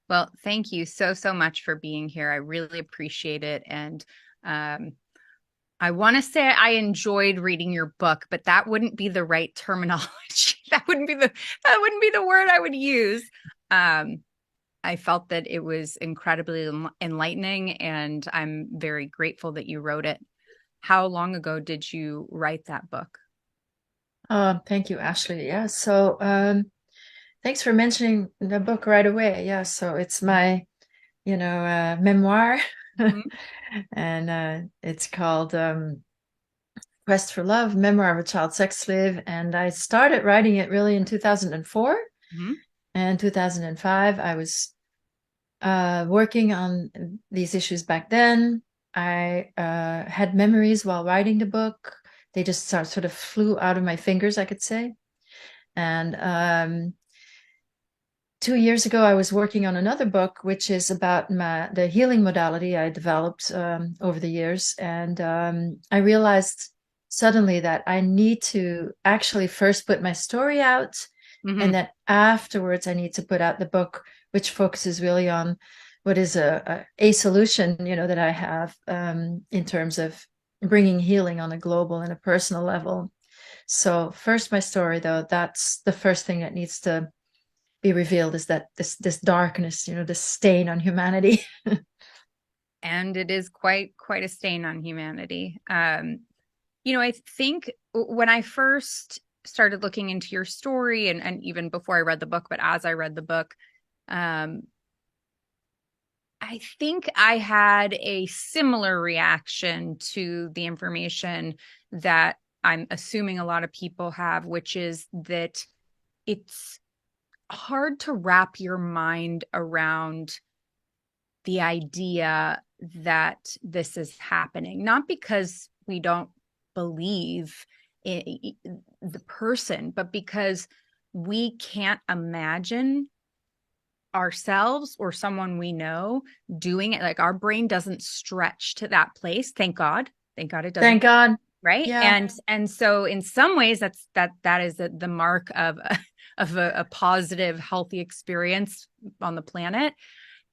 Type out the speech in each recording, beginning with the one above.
Well, thank you so much for being here. I really appreciate it. And um, I want to say I enjoyed reading your book, but that wouldn't be the right terminology. That wouldn't be the word I would use. Um, I felt that it was incredibly enlightening, and I'm very grateful that you wrote it. How long ago did you write that book? Thank you, Ashley. Yeah, so thanks for mentioning the book right away. Yeah, so it's my, memoir, Mhm. and it's called Quest for Love, Memoir of a Child Sex Slave. And I started writing it really in 2004 Mhm. and 2005. I was working on these issues back then. I had memories while writing the book. They just sort of flew out of my fingers, I could say. And 2 years ago, I was working on another book, which is about the healing modality I developed over the years. And I realized suddenly that I need to actually first put my story out, and Mhm. that afterwards I need to put out the book, which focuses really on what is a solution, that I have in terms of bringing healing on a global and a personal level. So first, my story, though, that's the first thing that needs to be revealed, is that this darkness, this stain on humanity. And it is quite a stain on humanity. I think when I first started looking into your story, and even before I read the book, but as I read the book, um, I think I had a similar reaction to the information that I'm assuming a lot of people have, which is that it's hard to wrap your mind around the idea that this is happening, not because we don't believe in the person, but because we can't imagine ourselves or someone we know doing it. Like our brain doesn't stretch to that place. Thank God. Thank God it doesn't. Thank God. Right. Yeah. And so in some ways that is the mark of a positive, healthy experience on the planet.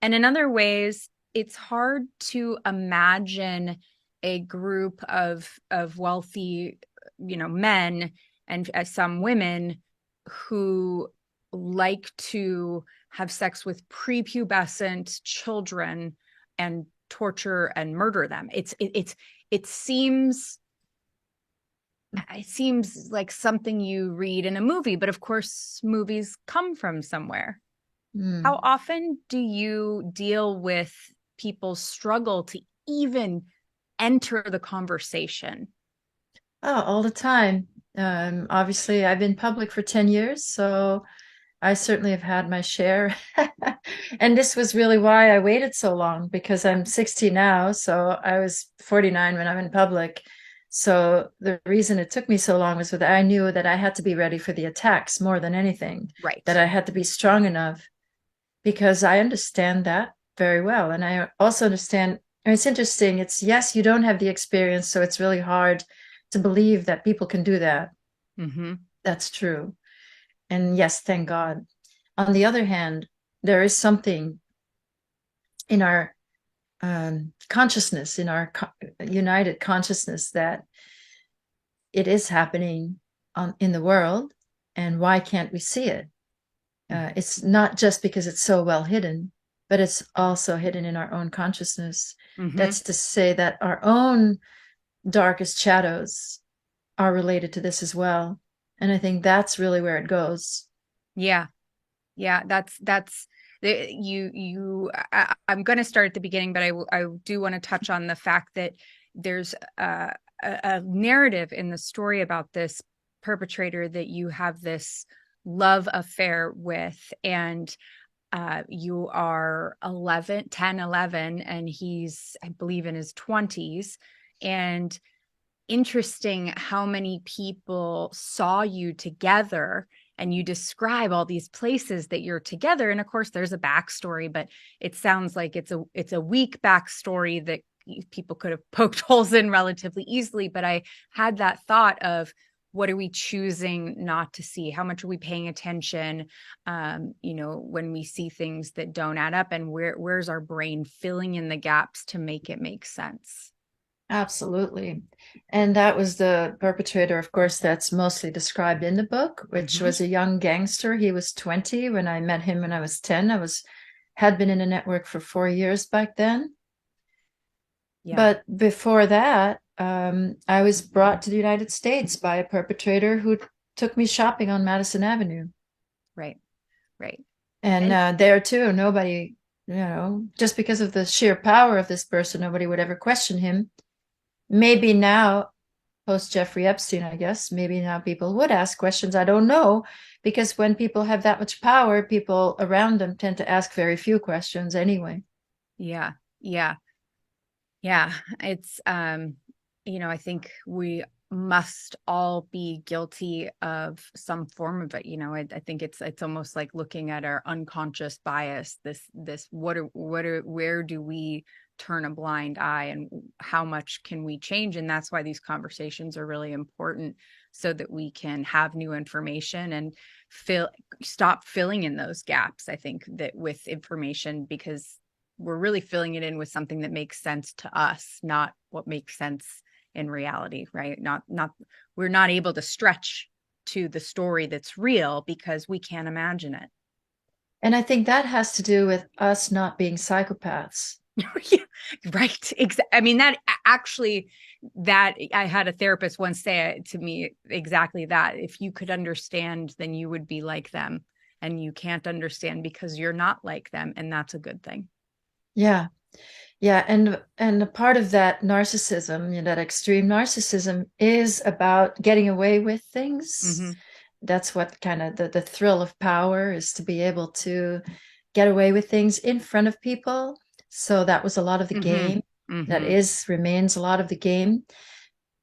And in other ways, it's hard to imagine a group of wealthy, men and some women who like to have sex with prepubescent children and torture and murder them. It seems it seems like something you read in a movie, but of course movies come from somewhere. How Mm. often do you deal with people's struggle to even enter the conversation? Oh, all the time. Obviously, I've been public for 10 years, so I certainly have had my share. And this was really why I waited so long, because I'm 60 now, so I was 49 when I'm in public. So the reason it took me so long was that I knew that I had to be ready for the attacks more than anything, that Right. I had to be strong enough, because I understand that very well. And I also understand, and it's interesting, it's yes, you don't have the experience, so it's really hard to believe that people can do that. Mm-hmm. That's true. And yes, thank God. On the other hand, there is something in our consciousness, in our united consciousness, that it is happening in the world. And why can't we see it? It's not just because it's so well hidden, but it's also hidden in our own consciousness. Mm-hmm. That's to say that our own darkest shadows are related to this as well. And I think that's really where it goes. Yeah. Yeah. That's I'm going to start at the beginning, but I do want to touch on the fact that there's a narrative in the story about this perpetrator that you have this love affair with, and you are 11, 10, 11, and he's, I believe, in his 20s. And interesting how many people saw you together, and you describe all these places that you're together. And of course, there's a backstory, but it sounds like it's a weak backstory that people could have poked holes in relatively easily. But I had that thought of what are we choosing not to see? How much are we paying attention? When we see things that don't add up, and where's our brain filling in the gaps to make it make sense? Absolutely. And that was the perpetrator, of course, that's mostly described in the book, which Mm-hmm. was a young gangster. He was 20 when I met him when I was 10. Had been in a network for 4 years back then. Yeah. But before that, I was brought to the United States by a perpetrator who took me shopping on Madison Avenue. Right. Right. And And there too, nobody, just because of the sheer power of this person, nobody would ever question him. Maybe now, post Jeffrey Epstein, I guess, maybe now people would ask questions. I don't know, because when people have that much power, people around them tend to ask very few questions anyway. yeah. Yeah. Yeah, it's I think we must all be guilty of some form of it. I think it's almost like looking at our unconscious bias. This where do we turn a blind eye, and how much can we change? And that's why these conversations are really important, so that we can have new information and fill stop filling in those gaps. I think that with information, because we're really filling it in with something that makes sense to us, not what makes sense in reality, right? Not we're not able to stretch to the story that's real because we can't imagine it. And I think that has to do with us not being psychopaths. Yeah, right. I mean, that actually, that I had a therapist once say to me exactly that. If you could understand, then you would be like them. And you can't understand because you're not like them. And that's a good thing. Yeah. Yeah, and a part of that narcissism, that extreme narcissism is about getting away with things. Mm-hmm. That's what kind of the thrill of power is, to be able to get away with things in front of people. So that was a lot of the Mm-hmm. game. That Mm-hmm. remains a lot of the game.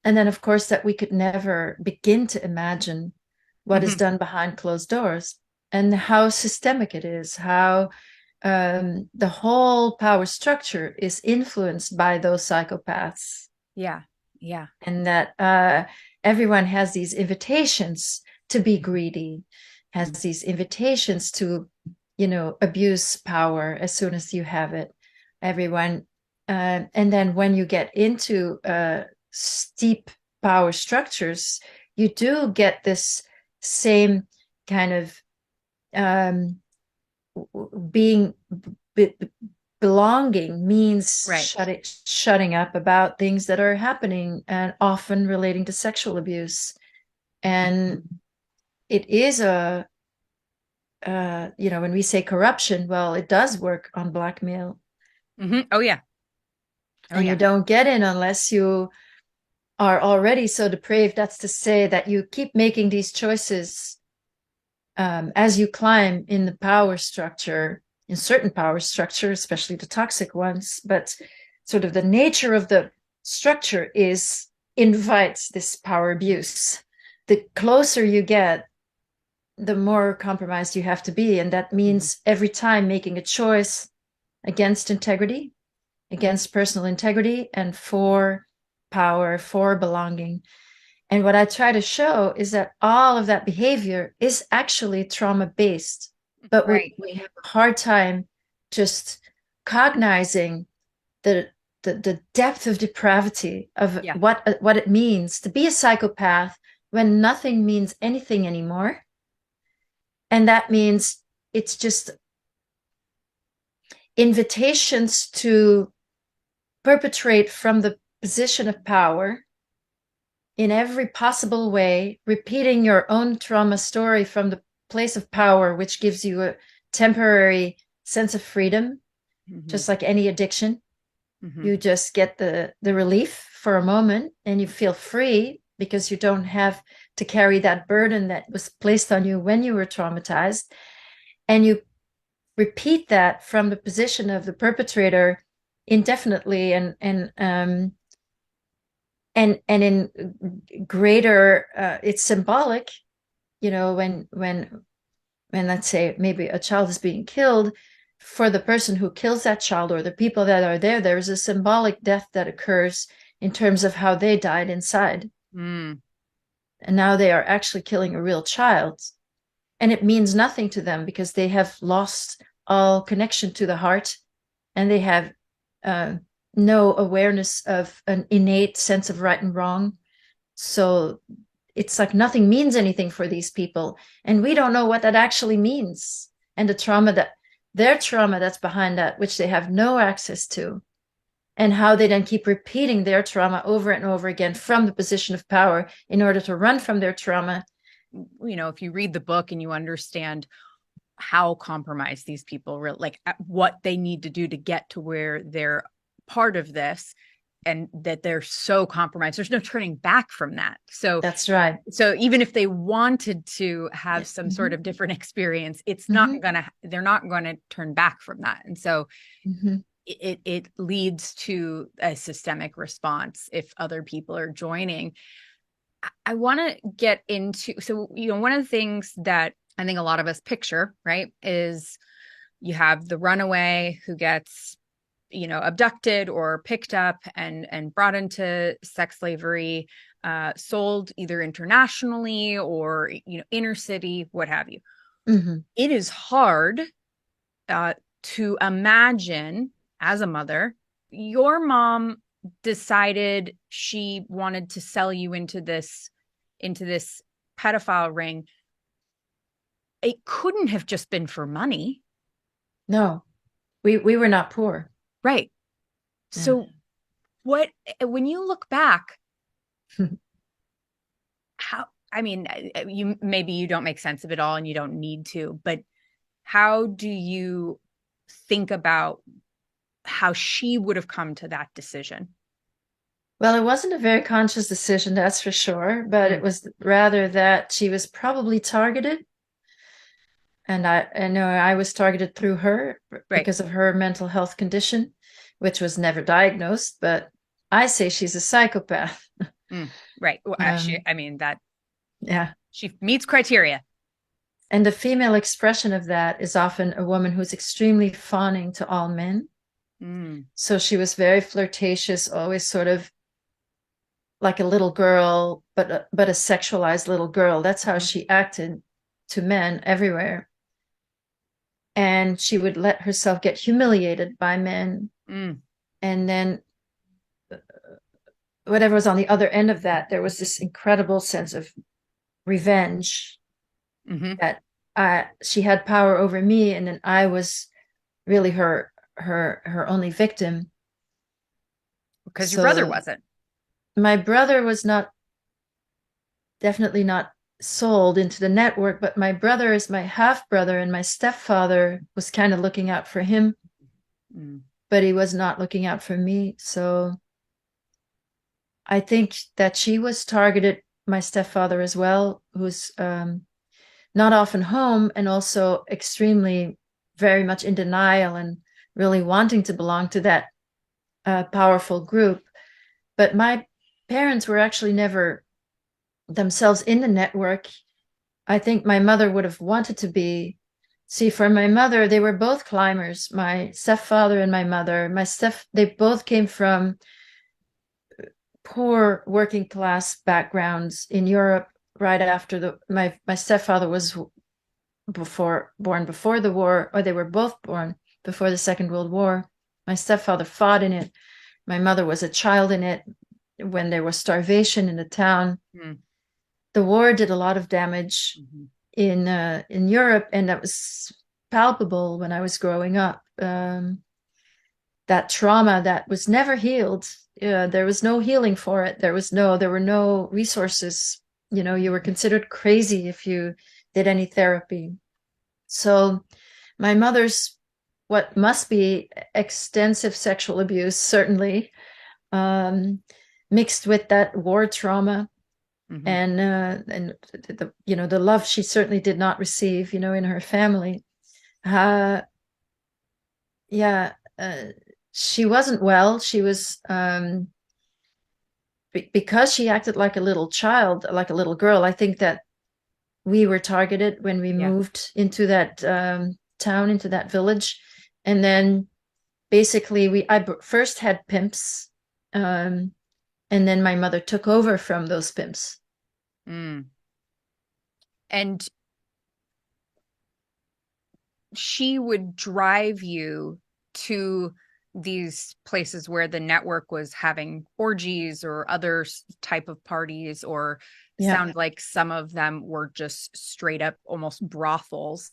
And then, of course, that we could never begin to imagine what is Mm-hmm. done behind closed doors and how systemic it is, how the whole power structure is influenced by those psychopaths, Yeah. Yeah. and that everyone has these invitations to be greedy, has these invitations to, abuse power as soon as you have it. Everyone, and then when you get into steep power structures, you do get this same kind of um, being b- belonging means Right. shutting up about things that are happening, and often relating to sexual abuse. And it is when we say corruption, well, it does work on blackmail. Mm-hmm. Oh yeah. Oh And you yeah. don't get in unless you are already so depraved. That's to say that you keep making these choices as you climb in the power structure, in certain power structures, especially the toxic ones. But sort of the nature of the structure invites this power abuse. The closer you get, the more compromised you have to be. And that Mm-hmm. means every time making a choice against integrity, against personal integrity, and for power, for belonging. And what I try to show is that all of that behavior is actually trauma based, but Right. we have a hard time just cognizing the, the depth of depravity of Yeah. what it means to be a psychopath when nothing means anything anymore. And that means it's just invitations to perpetrate from the position of power in every possible way, repeating your own trauma story from the place of power, which gives you a temporary sense of freedom, Mm-hmm. just like any addiction. Mm-hmm. You just get the relief for a moment and you feel free because you don't have to carry that burden that was placed on you when you were traumatized. And you repeat that from the position of the perpetrator indefinitely, and in greater it's symbolic, when let's say maybe a child is being killed. For the person who kills that child or the people that are there, there's a symbolic death that occurs in terms of how they died inside. Mm. and now they are actually killing a real child, and it means nothing to them because they have lost all connection to the heart, and they have uh, no awareness of an innate sense of right and wrong. So it's like nothing means anything for these people, and we don't know what that actually means, and the trauma that their trauma that's behind that, which they have no access to, and how they then keep repeating their trauma over and over again from the position of power in order to run from their trauma. If you read the book and you understand how compromised these people like what they need to do to get to where they're part of this, and that they're so compromised, there's no turning back from that. So That's right. so even if they wanted to have Yeah. some sort Mm-hmm. of different experience, Mm-hmm. they're not gonna turn back from that. And so Mm-hmm. it leads to a systemic response if other people are joining. I want to get into, so one of the things that I think a lot of us picture, right, is you have the runaway who gets abducted or picked up and brought into sex slavery, sold either internationally or inner city, what have you. Mm-hmm. It is hard uh, to imagine, as a mother, your mom decided she wanted to sell you into this pedophile ring. It couldn't have just been for money. No, we were not poor. Right. Yeah. So what, when you look back, how, I mean, you don't make sense of it all and you don't need to, but how do you think about how she would have come to that decision? Well, it wasn't a very conscious decision, that's for sure, but it Mm, was rather that she was probably targeted. And I know I was targeted through her right. because of her mental health condition, which was never diagnosed, but I say she's a psychopath. Mm, right. Well, Um, I mean, that yeah. she meets criteria. And the female expression of that is often a woman who's extremely fawning to all men. Mm, So she was very flirtatious, always sort of like a little girl, but a sexualized little girl. That's how mhm, she acted to men everywhere. And she would let herself get humiliated by men. mm, And then whatever was on the other end of that, there was this incredible sense of revenge mhm. that she had power over me, and then I was really her only victim. Because your brother So wasn't. my brother was not definitely not sold into the network, but my brother is my half brother, and my stepfather was kind of looking out for him, Mm, but he was not looking out for me. So I think that she was targeted, my stepfather as well, who's not often home and also extremely, very much in denial and really wanting to belong to that powerful group. But my parents were actually never themselves in the network. I think my mother would have wanted to be. See, for my mother, they were both climbers, my stepfather and my mother. They both came from poor working class backgrounds in Europe right after my stepfather was born before the war, or they were both born before the Second World War. My stepfather fought in it. My mother was a child in it when there was starvation in the town. mm, The war did a lot of damage mhm. in Europe, and that was palpable when I was growing up. That trauma that was never healed. There was no healing for it. There were no resources. You were considered crazy if you did any therapy. So my mother's what must be extensive sexual abuse, certainly, um, mixed with that war trauma, Mhm. and the love she certainly did not receive, in her family. Uh, yeah, she wasn't well. She was because she acted like a little child, like a little girl. I think that we were targeted when we Yeah. moved into that town, into that village, and then basically I first had pimps, and then my mother took over from those pimps. Mm. And she would drive you to these places where the network was having orgies or other type of parties, or Yeah. sound like some of them were just straight up almost brothels,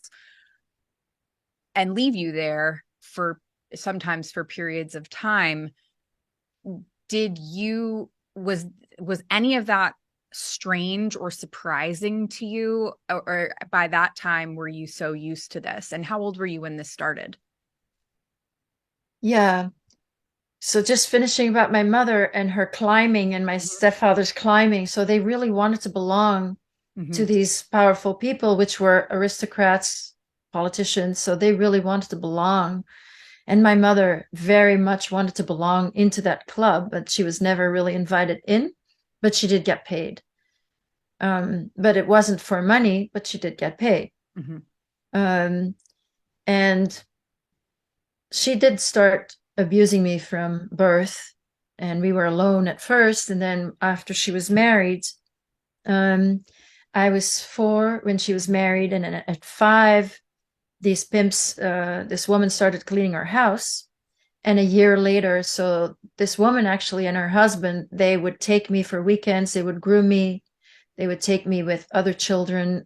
and leave you there for sometimes for periods of time. Did you was any of that strange or surprising to you, or by that time were you so used to this? And how old were you when this started? Yeah. So just finishing about my mother and her climbing and my Mhm. stepfather's climbing. So they really wanted to belong to Mhm. these powerful people, which were aristocrats, politicians. So they really wanted to belong. And my mother very much wanted to belong into that club, but she was never really invited in, but she did get paid. But it wasn't for money, but she did get paid. Mhm. Um, and she did start abusing me from birth, and we were alone at first. And then after she was married, um, I was 4 when she was married, and then at 5, these pimps, this woman started cleaning our house. And a year later, so this woman actually and her husband, they would take me for weekends. They would groom me. They would take me with other children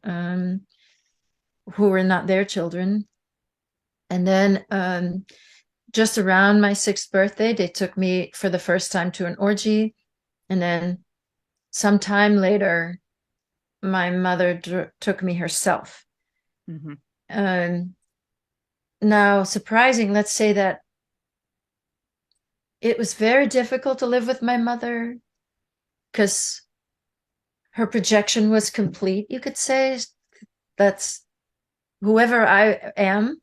who were not their children. And then just around my 6th birthday, they took me for the first time to an orgy. And then sometime later, my mother took me herself. Mhm. Um, Now, surprising, let's say that it was very difficult to live with my mother because her projection was complete, you could say. That's whoever I am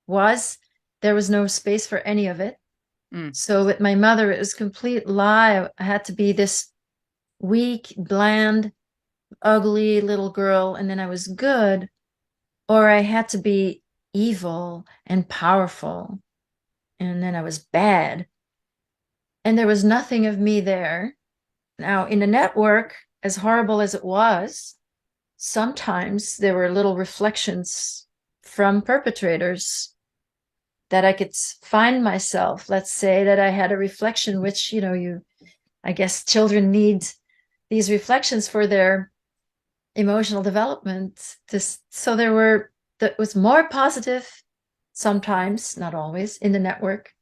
was, there was no space for any of it. Mm. So with my mother, it was complete lie. I had to be this weak, bland, ugly little girl, and then I was good, or I had to be evil and powerful, and then I was bad. And there was nothing of me there. Now, in the network, as horrible as it was, sometimes there were little reflections from perpetrators that I could find myself. Let's say that I had a reflection, which, I guess children need these reflections for their emotional development. So that was more positive sometimes, not always, in the network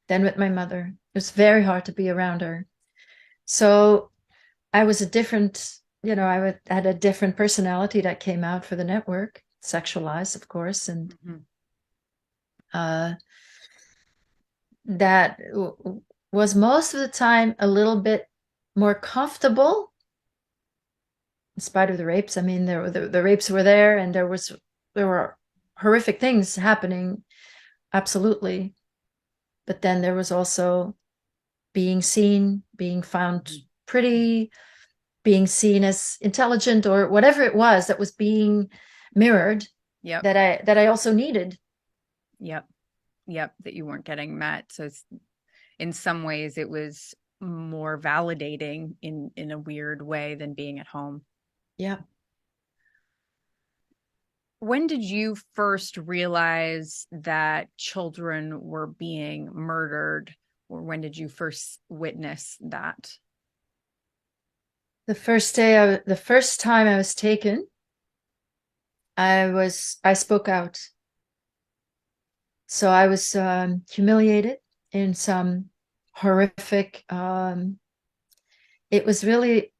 than with my mother. It was very hard to be around her. So I was a different, had a different personality that came out for the network, sexualized, of course, and Mhm. uh, that was most of the time a little bit more comfortable in spite of the rapes. I mean, the rapes were there, and there were horrific things happening, absolutely. But then there was also being seen, being found Mhm. pretty, being seen as intelligent, or whatever it was that was being mirrored, Yep. that I also needed. Yep. Yep. That you weren't getting met. So in some ways it was more validating in a weird way than being at home. Yeah. When did you first realize that children were being murdered, or when did you first witness that? The first time I was taken, I spoke out. So I was humiliated in some horrific. It was really,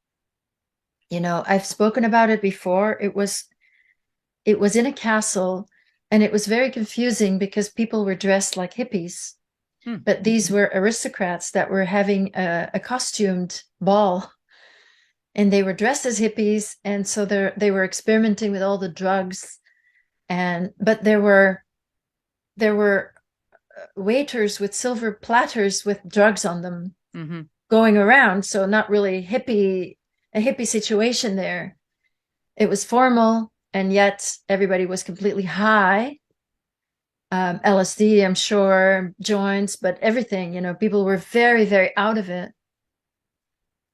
I've spoken about it before. It was in a castle, and it was very confusing because people were dressed like hippies, Hmm. but these were aristocrats that were having a costumed ball, and they were dressed as hippies, and so they were experimenting with all the drugs, and but there were waiters with silver platters with drugs on them Mm-hmm. going around. So not really a hippie situation there. It was formal, and yet everybody was completely high. LSD, I'm sure, joints, but everything, people were very, very out of it.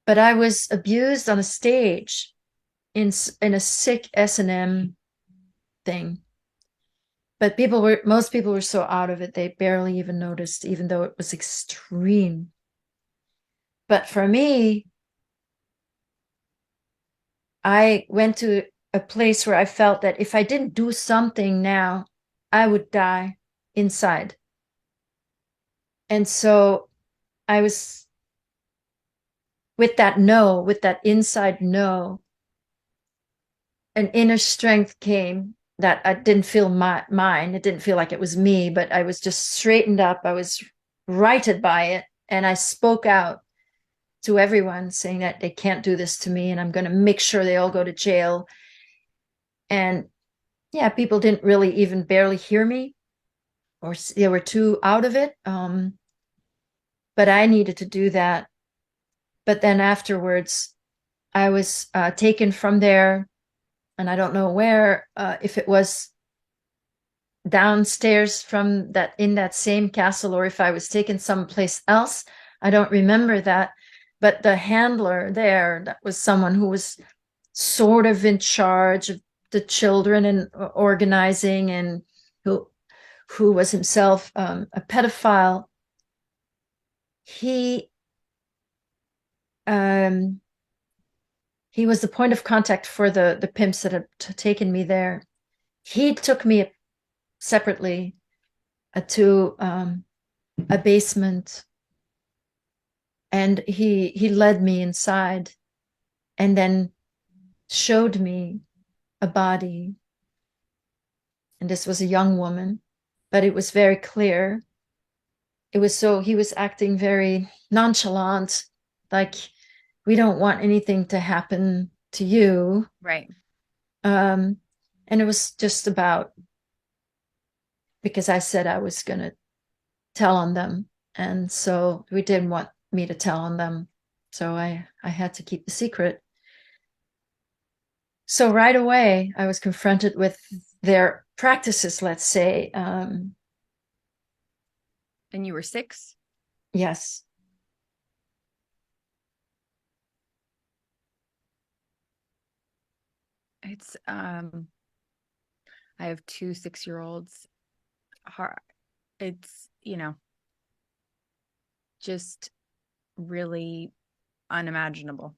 But I was abused on a stage in a sick S&M thing. But most people were so out of it, they barely even noticed, even though it was extreme. But for me, I went to a place where I felt that if I didn't do something now, I would die inside. And so I was with that no, with that inside no, an inner strength came that I didn't feel mine. It didn't feel like it was me, but I was just straightened up. I was righted by it. And I spoke out to everyone saying that they can't do this to me and I'm going to make sure they all go to jail. And yeah, people didn't really even barely hear me or they were too out of it. But I needed to do that. But then afterwards, I was taken from there, and I don't know where, if it was downstairs from that in that same castle or if I was taken someplace else. I don't remember that. But the handler there, that was someone who was sort of in charge of the children and organizing, and who was himself a pedophile. He um, he was the point of contact for the pimps that had taken me there. He took me separately to a basement, and he led me inside and then showed me a body. And this was a young woman, but it was very clear. It was so he was acting very nonchalant, like, we don't want anything to happen to you. Right. Um, and it was just about because I said I was going to tell on them. And so we didn't want me to tell on them. So I had to keep the secret. So right away, I was confronted with their practices, let's say. And you were 6? Yes. It's I have 2 6-year-olds. It's, just really unimaginable.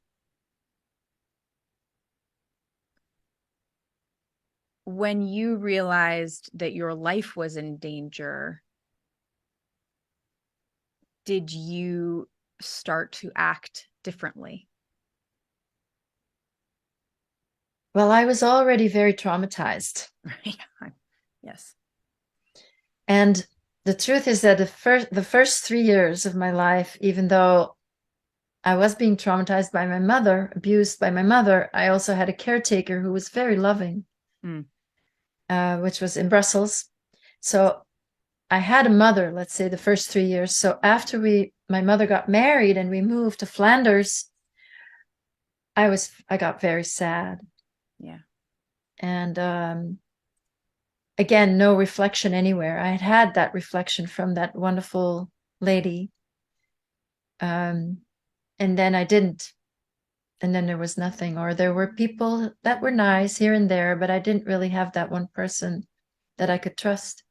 When you realized that your life was in danger, did you start to act differently? Well, I was already very traumatized. Right. Yes. And the truth is that the first 3 years of my life, even though I was being traumatized by my mother, abused by my mother, I also had a caretaker who was very loving, Mm. which was in Brussels. So I had a mother, let's say, the first 3 years. So after my mother got married and we moved to Flanders, I got very sad. Yeah. And again, no reflection anywhere. I had that reflection from that wonderful lady. Um, and then I didn't. And then there was nothing. Or there were people that were nice here and there, but I didn't really have that one person that I could trust.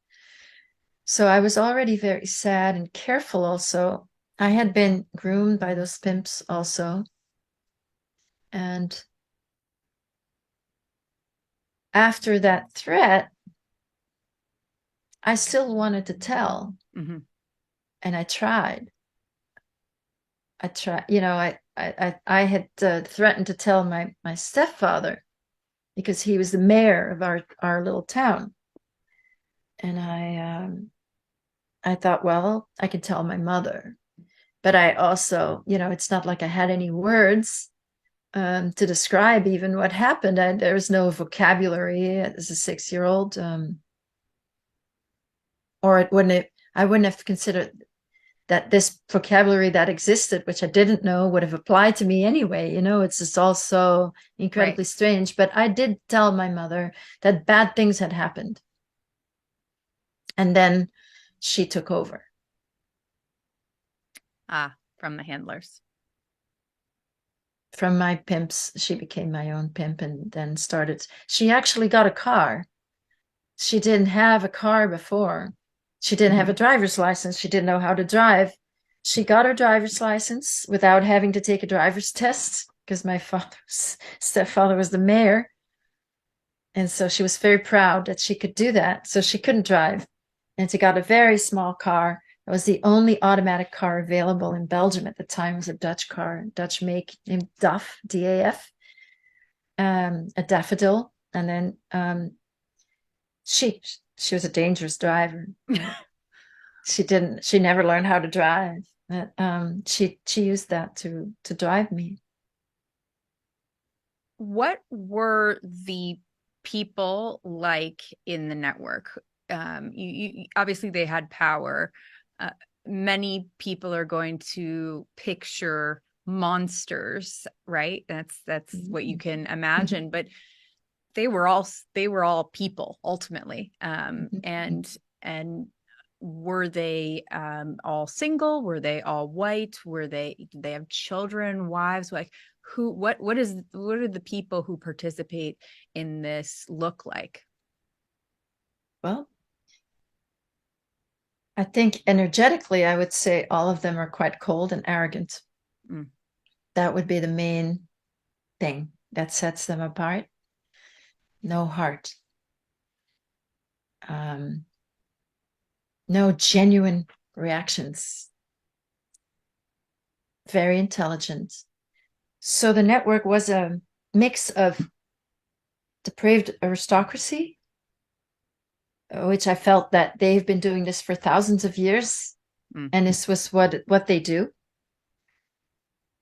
So I was already very sad and careful also. I had been groomed by those pimps also. And after that threat, I still wanted to tell. Hmm. And I tried. I had threatened to tell my stepfather because he was the mayor of our little town. And I thought, well, I can tell my mother. But I also, it's not like I had any words to describe even what happened. There was no vocabulary as a 6-year-old, or I wouldn't have considered that this vocabulary that existed, which I didn't know, would have applied to me anyway. It's just all so Right. incredibly strange. But I did tell my mother that bad things had happened. And then she took over. Ah, from the handlers. from my pimps. She became my own pimp and then started. She actually got a car. She didn't have a car before. She didn't have a Mhm. driver's license. She didn't know how to drive. She got her driver's license without having to take a driver's test because my father's stepfather was the mayor. And so she was very proud that she could do that. So she couldn't drive. And she got a very small car. It was the only automatic car available in Belgium at the time. It was a Dutch car, Dutch make named DAF, DAF, a daffodil. And then she she was a dangerous driver. She never learned how to drive. But, she used that to drive me. What were the people like in the network? Obviously they had power. Uh, Many people are going to picture monsters, right? That's what you can imagine, but they were all people ultimately. And were they all single? Were they all white? Did they have children, wives? Like what are the people who participate in this look like? Well, I think energetically, I would say all of them are quite cold and arrogant. Mm. That would be the main thing that sets them apart. No heart, um, no genuine reactions, very intelligent. So the network was a mix of depraved aristocracy, which I felt that they've been doing this for thousands of years, Mm. and this was what they do.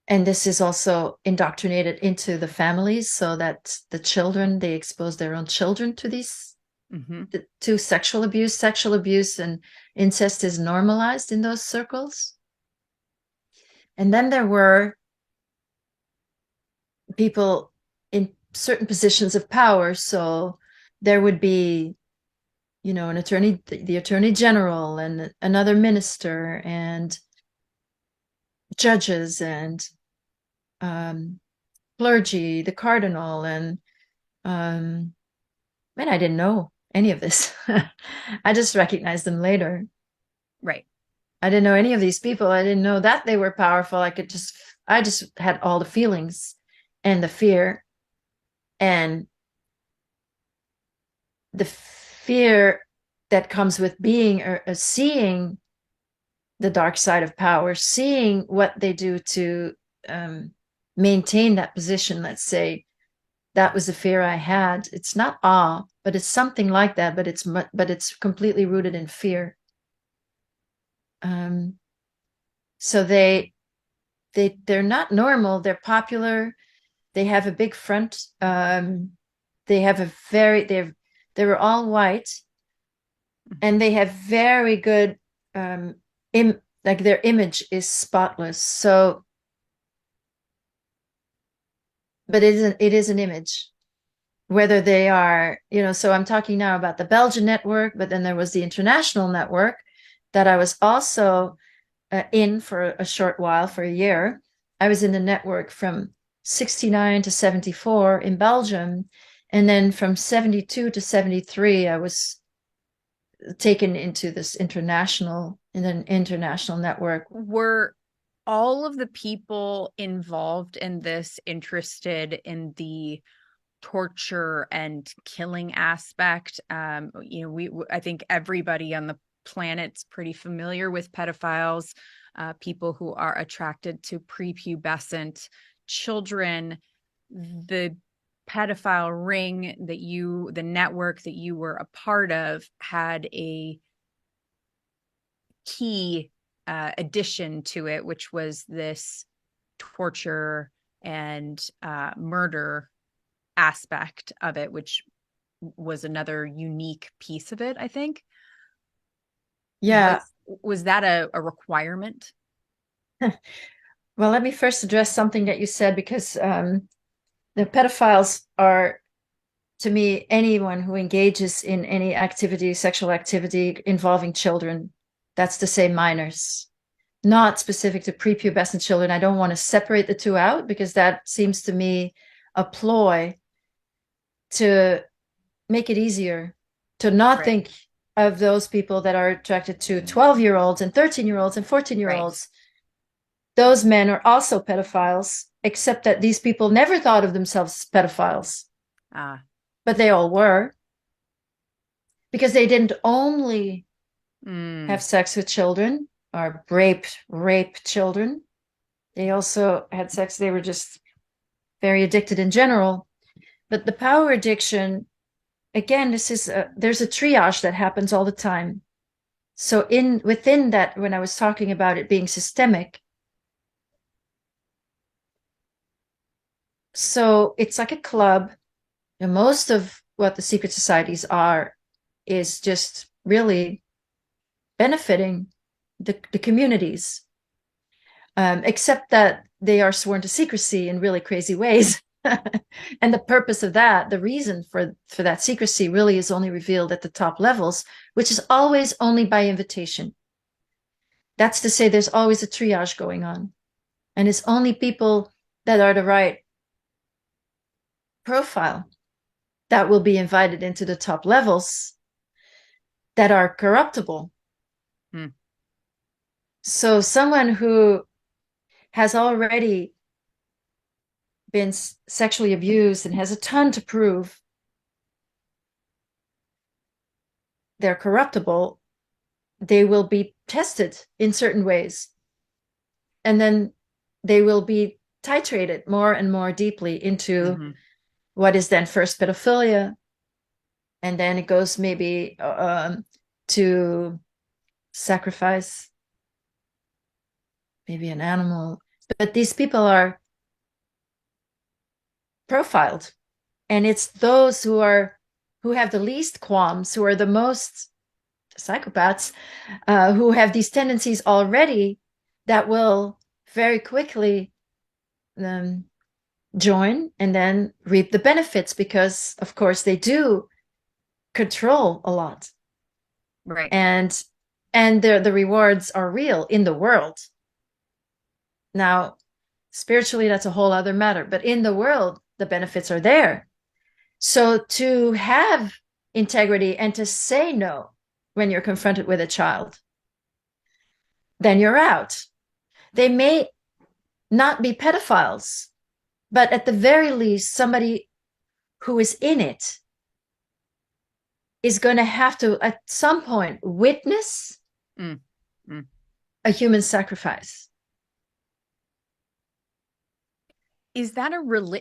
And this is also indoctrinated into the families so that the children, they expose their own children to these Hmm. to sexual abuse. Sexual abuse and incest is normalized in those circles. And then there were people in certain positions of power. So there would be, an attorney, the attorney general, and another minister, and judges, and um, clergy, the cardinal, and um, man, I didn't know any of this. I just recognized them later. Right. I didn't know any of these people. I didn't know that they were powerful. I just had all the feelings and the fear and the fear that comes with being or seeing the dark side of power, seeing what they do to um, maintain that position. Let's say that was the fear I had. It's not awe, but it's something like that. But it's completely rooted in fear. Um, so they're not normal. They're popular. They have a big front. They have a they were all white, Mhm. and they have very good like their image is spotless. So, but it is an image. Whether they are, so I'm talking now about the Belgian network, but then there was the international network that I was also in for a short while, for a year. I was in the network from 69 to 74 in Belgium. And then from 72 to 73, I was taken into this in an international network. Were all of the people involved in this interested in the torture and killing aspect? I think everybody on the planet's pretty familiar with pedophiles, people who are attracted to prepubescent children. The pedophile ring the network that you were a part of, had a key addition to it, which was this torture and murder aspect of it, which was another unique piece of it, I think. Yeah. Was that a requirement? Well, let me first address something that you said, because the pedophiles are, to me, anyone who engages in any activity, sexual activity involving children. That's to say minors. not specific to prepubescent children. I don't want to separate the two out because that seems to me a ploy to make it easier to not Right. think of those people that are attracted to 12-year-olds and 13-year-olds and 14-year-olds. Right. Those men are also pedophiles, except that these people never thought of themselves as pedophiles, Ah. but they all were, because they didn't only have Mm. sex with children or rape children. They also had sex. They were just very addicted in general. But the power addiction, again, there's a triage that happens all the time. So within that, when I was talking about it being systemic, so it's like a club, and most of what the secret societies are is just really benefiting the communities, except that they are sworn to secrecy in really crazy ways. And the purpose of that, the reason for that secrecy really is only revealed at the top levels, which is always only by invitation. That's to say there's always a triage going on. And it's only people that are the right profile that will be invited into the top levels that are corruptible. Mm. So someone who has already been sexually abused and has a ton to prove, they're corruptible, they will be tested in certain ways. And then they will be titrated more and more deeply into Mm-hmm. what is then first pedophilia. And then it goes maybe to sacrifice, maybe an animal. But these people are profiled. And it's those who have the least qualms, who are the most psychopaths, who have these tendencies already, that will very quickly um, join and then reap the benefits, because of course they do control a lot, Right. and the rewards are real in the world. Now, spiritually, that's a whole other matter, but in the world, the benefits are there. So to have integrity and to say no when you're confronted with a child, then you're out. They may not be pedophiles, but at the very least, somebody who is in it is going to have to, at some point, witness Mm. Mm. a human sacrifice. Is that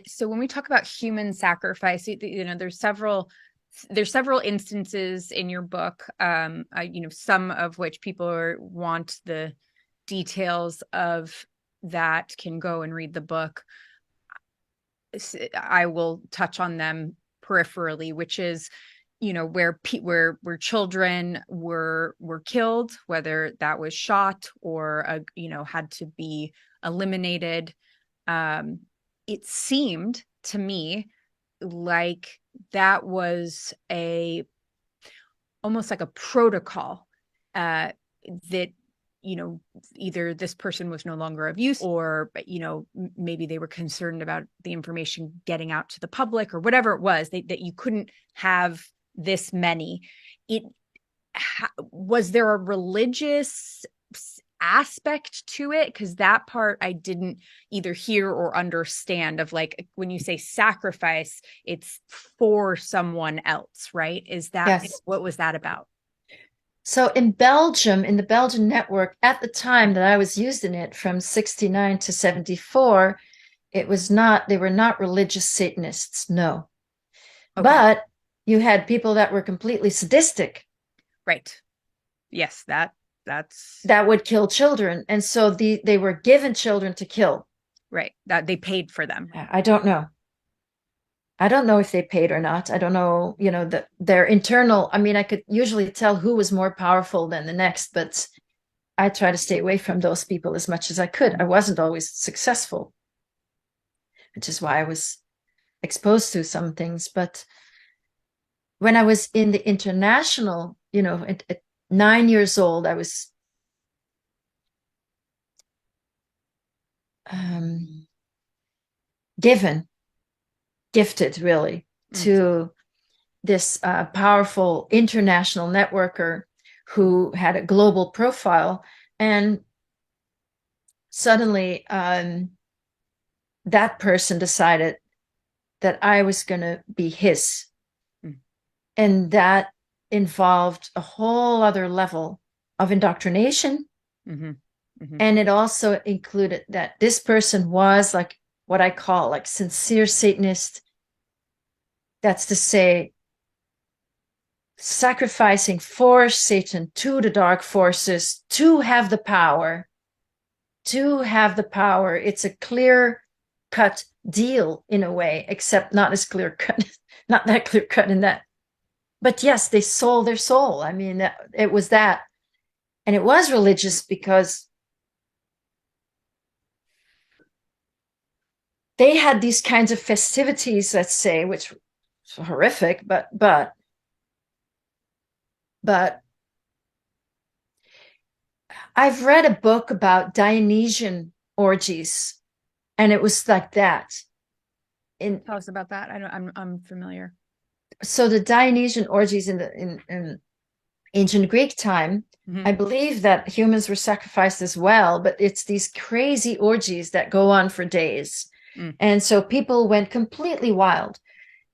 so when we talk about human sacrifice, there's several instances in your book, some of which want the details of that can go and read the book. I will touch on them peripherally, which is, where children were killed, whether that was shot or had to be eliminated. um it seemed to me like that was a almost like a protocol, uh that either this person was no longer of use, or maybe they were concerned about the information getting out to the public, or whatever it was, that you couldn't have this many. It Was there a religious aspect to it? Because that part I didn't either hear or understand, of like, when you say sacrifice, it's for someone else, right? Yes. What was that about? So in Belgium, in the Belgian network, at the time that I was used in it, from 69 to 74, they were not religious Satanists, no. Okay. But you had people that were completely sadistic Right. Yes, that's that would kill children. And so they were given children to kill. right. That they paid for them. I don't know. I don't know if they paid or not. I don't know, their internal. I mean, I could usually tell who was more powerful than the next, but I try to stay away from those people as much as I could. I wasn't always successful, which is why I was exposed to some things. But when I was in the international, at 9 years old, I was um, given, gifted really Mm, to this powerful international networker who had a global profile. And suddenly, that person decided that I was going to be his. mm, And that involved a whole other level of indoctrination. mm-hmm, mm-hmm. And it also included that this person was like what I call like sincere Satanist. That's to say, sacrificing for Satan to the dark forces to have the power, to have the power. It's a clear cut deal in a way, except not as clear cut, not that clear cut in that. But yes, they sold their soul. I mean, it was that. And it was religious because they had these kinds of festivities, let's say, which was horrific, but I've read a book about Dionysian orgies, and it was like that. In Tell us about that. I'm familiar. So the Dionysian orgies in ancient Greek time, Mm-hmm. I believe that humans were sacrificed as well, but it's these crazy orgies that go on for days. Mm, And so people went completely wild.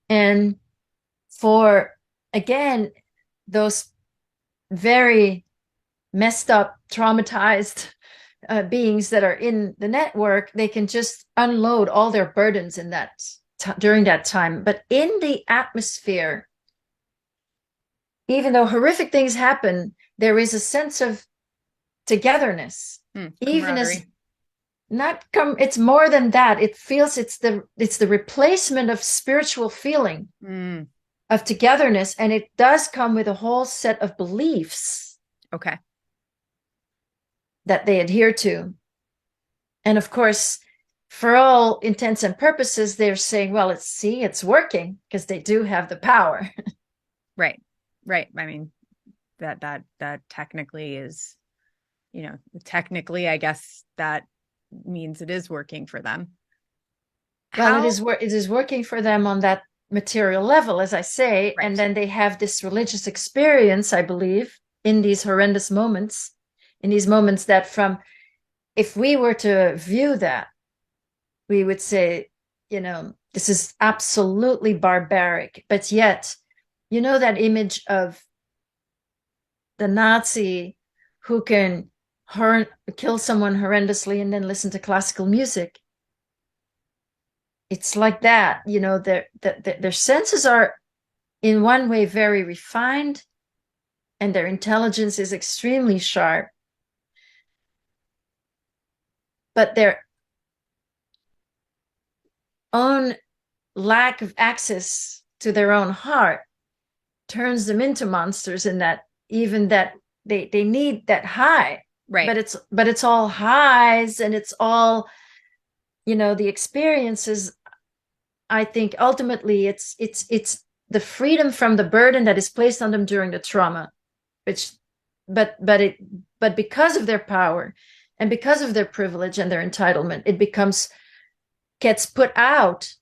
And for, again, those very messed up, traumatized beings that are in the network, they can just unload all their burdens in that during that time. But in the atmosphere, even though horrific things happen, there is a sense of togetherness. Even as camaraderie. not come, it's more than that. It feels it's the replacement of spiritual feeling Mm, of togetherness, and it does come with a whole set of beliefs okay. that they adhere to. And of course, for all intents and purposes, they're saying, well, it's working because they do have the power. Right. Right. I mean, that technically is, technically, I guess that means it is working for them. Well, How, it is working for them on that material level, as I say, and right. then they have this religious experience, I believe, in these horrendous moments, in these moments that from, if we were to view that, we would say, this is absolutely barbaric. But yet, that image of the Nazi who can kill someone horrendously and then listen to classical music. It's like that, their senses are in one way very refined and their intelligence is extremely sharp, but their own lack of access to their own heart turns them into monsters in that even that they need that high, Right. but it's all highs and it's all the experiences. I think ultimately it's the freedom from the burden that is placed on them during the trauma, which but because of their power and because of their privilege and their entitlement, it gets put out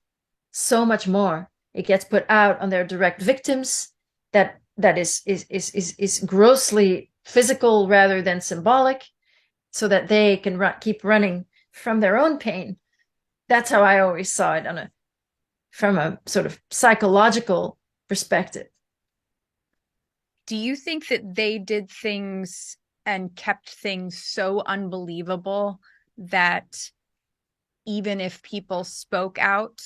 so much more. It gets put out on their direct victims that is grossly physical rather than symbolic, so that they can keep running from their own pain. That's how I always saw it from a sort of psychological perspective. Do you think that they did things and kept things so unbelievable that even if people spoke out,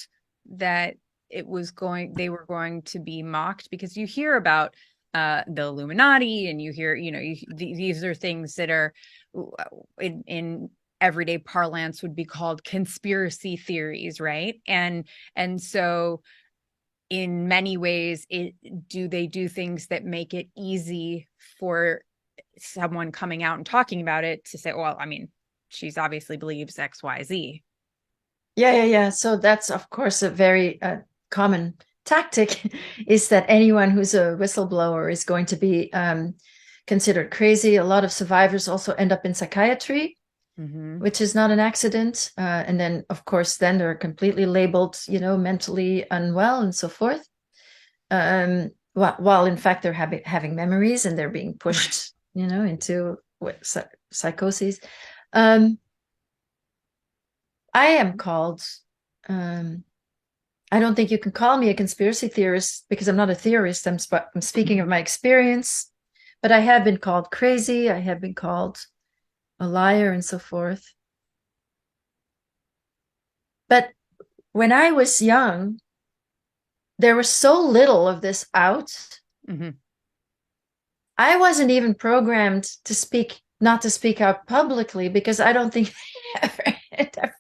that they were going to be mocked? Because you hear about the Illuminati, and you hear, these are things that are in everyday parlance would be called conspiracy theories, right? And so in many ways, they do things that make it easy for someone coming out and talking about it to say, well, I mean, she's obviously believes XYZ. Yeah. So that's of course a very common tactic, is that anyone who's a whistleblower is going to be considered crazy. A lot of survivors also end up in psychiatry Mm-hmm. which is not an accident. And then, of course, then they're completely labeled, mentally unwell and so forth. While in fact they're having memories and they're being pushed, into psychoses. Um, I am called. Um, I don't think you can call me a conspiracy theorist because I'm not a theorist. I'm speaking of my experience, but I have been called crazy. I have been called a liar and so forth. But when I was young, there was so little of this out. Mm-hmm. I wasn't even programmed to not to speak out publicly because I don't think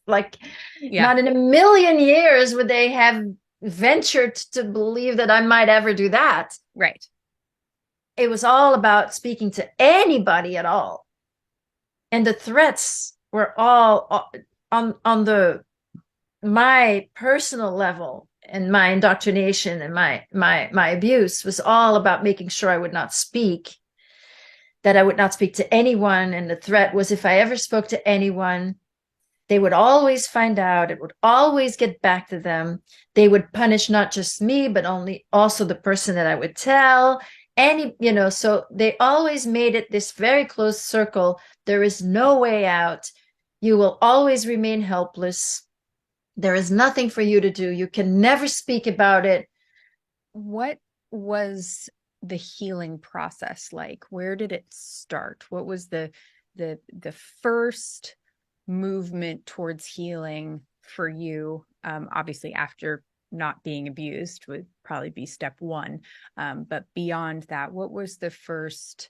like, Yeah. not in a million years would they have ventured to believe that I might ever do that. Right. It was all about speaking to anybody at all. And the threats were all on the my personal level, and my indoctrination and my abuse was all about making sure I would not speak, that I would not speak to anyone. And the threat was if I ever spoke to anyone, they would always find out. It would always get back to them. They would punish not just me, but only also the person that I would tell. So they always made it this very close circle. There is no way out. You will always remain helpless. There is nothing for you to do. You can never speak about it. What was the healing process like? Where did it start? What was the first movement towards healing for you? Obviously, after not being abused would probably be step one. But beyond that, what was the first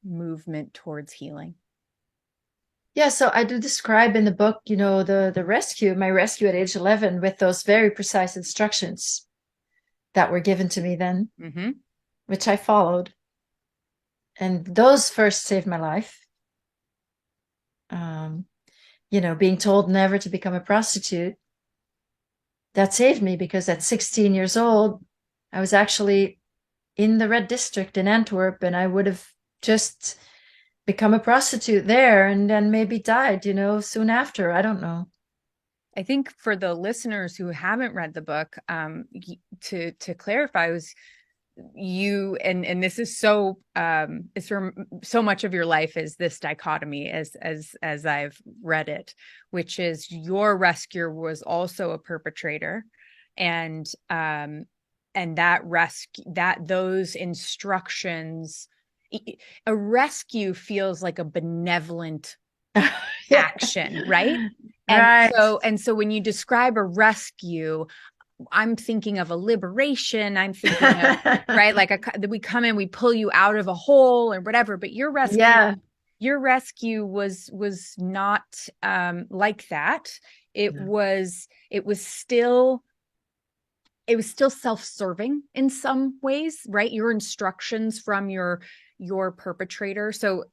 movement towards healing? Yeah, so I do describe in the book, my rescue at age 11 with those very precise instructions that were given to me then, Mm-hmm. which I followed. And those first saved my life. Um, being told never to become a prostitute, that saved me because at 16 years old, I was actually in the Red District in Antwerp, and I would have just become a prostitute there and then maybe died, soon after. I don't know. I think for the listeners who haven't read the book, to clarify, was you and this is so it's from so much of your life is this dichotomy as I've read it, which is your rescuer was also a perpetrator, and that those instructions, a rescue feels like a benevolent Yeah. action, right? And Right. so when you describe a rescue, I'm thinking of a liberation. I'm thinking of, right, like we come in, we pull you out of a hole or whatever. But Yeah. your rescue was not like that. It No. was it was still it was still self-serving in some ways, right? Your instructions from your perpetrator. So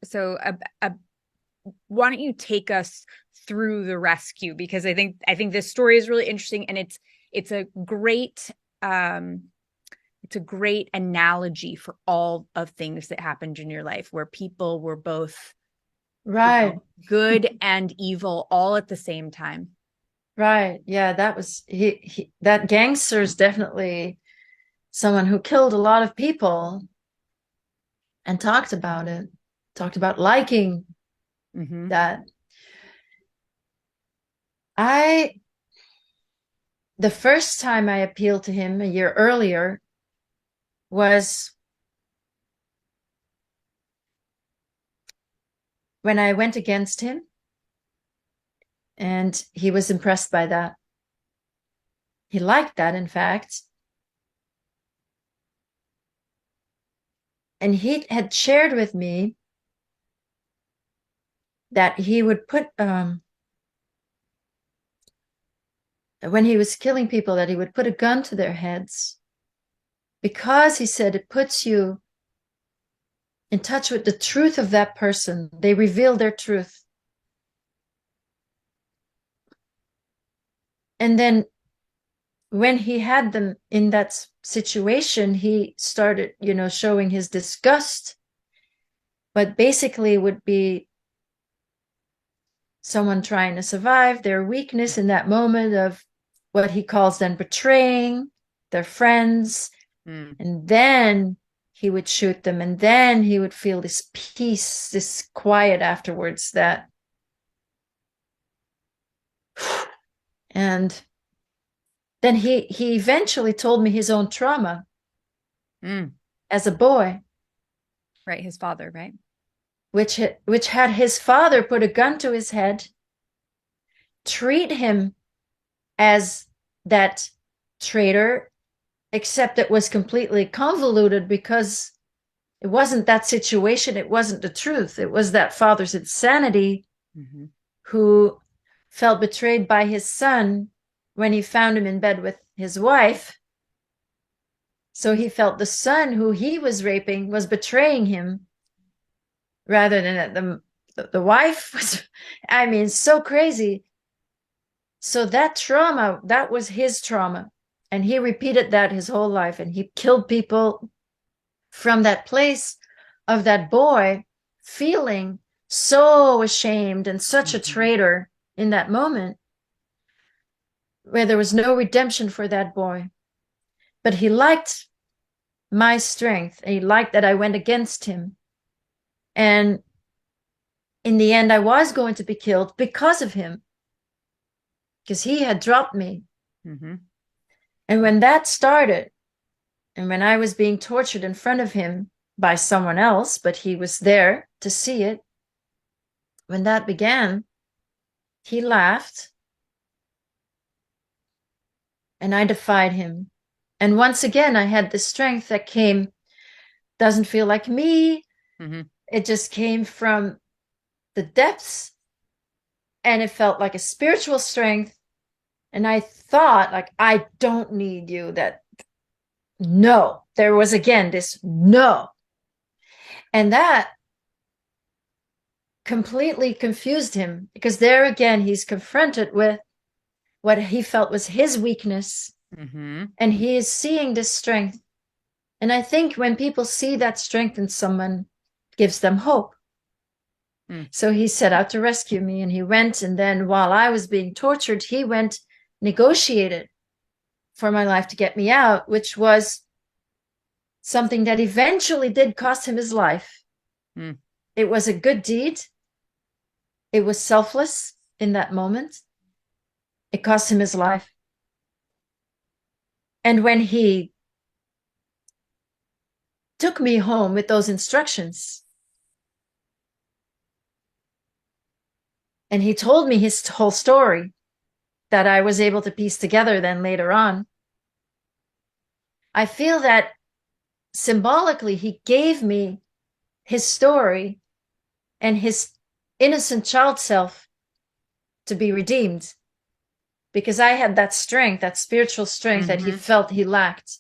why don't you take us through the rescue, because I think this story is really interesting, and it's a great um it's a great analogy for all of things that happened in your life where people were both, Right. good and evil all at the same time. Right. Yeah, that was that gangster is definitely someone who killed a lot of people and talked about it, talked about liking Mm-hmm. that. I The first time I appealed to him a year earlier was when I went against him, and he was impressed by that. He liked that, in fact. And he had shared with me that he would put, when he was killing people, that he would put a gun to their heads because he said it puts you in touch with the truth of that person. They reveal their truth. And then when he had them in that situation, he started, showing his disgust, but basically would be someone trying to survive, their weakness in that moment of what he calls then betraying their friends. Mm. And then he would shoot them. And then he would feel this peace, this quiet afterwards that, and then he eventually told me his own trauma Mm. as a boy, Right. His father, right? which had his father put a gun to his head, treat him as that traitor, except it was completely convoluted because it wasn't that situation. It wasn't the truth. It was that father's insanity Mm-hmm. who felt betrayed by his son when he found him in bed with his wife. So he felt the son who he was raping was betraying him rather than that the wife was, I mean, so crazy. So that trauma, that was his trauma. And he repeated that his whole life. And he killed people from that place of that boy feeling so ashamed and such a Mm-hmm. traitor in that moment where there was no redemption for that boy. But he liked my strength. And he liked that I went against him. And in the end, I was going to be killed because of him, because he had dropped me. Mm-hmm. And when that started, and when I was being tortured in front of him by someone else, but he was there to see it, when that began, he laughed and I defied him. And once again, I had the strength that came, doesn't feel like me. Mm-hmm. It just came from the depths and it felt like a spiritual strength. And I thought, like, I don't need you. That no, there was again this no. And that completely confused him because there again, he's confronted with what he felt was his weakness Mm-hmm. and he is seeing this strength. And I think when people see that strength in someone, it gives them hope. Mm. So he set out to rescue me and he went. And then while I was being tortured, he went, negotiated for my life to get me out, which was something that eventually did cost him his life. Mm. It was a good deed. It was selfless in that moment. It cost him his life. And when he took me home with those instructions, and he told me his whole story that I was able to piece together then later on, I feel that symbolically he gave me his story and his innocent child self to be redeemed because I had that strength, that spiritual strength that he Mm-hmm. felt he lacked.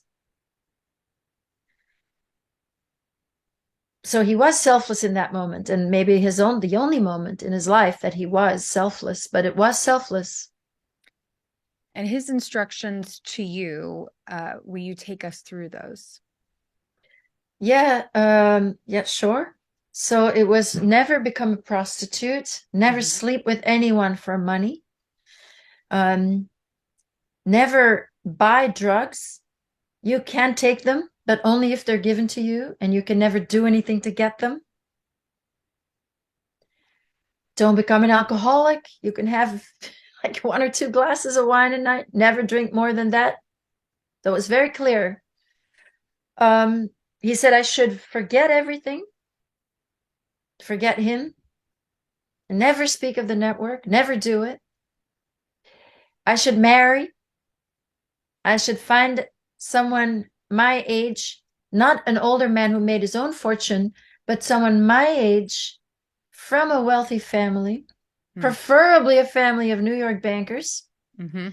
So he was selfless in that moment, and maybe the only moment in his life that he was selfless, but it was selfless. And his instructions to you, will you take us through those? Yeah, sure. So it was never become a prostitute, never Mm-hmm. sleep with anyone for money, um, never buy drugs. You can take them, but only if they're given to you, and you can never do anything to get them. Don't become an alcoholic. You can have like one or two glasses of wine a night, never drink more than that. So it was very clear. Um, he said I should forget everything, forget him, and never speak of the network, never do it. I should marry. I should find someone my age, not an older man who made his own fortune, but someone my age from a wealthy family, preferably a family of New York bankers. Mm-hmm.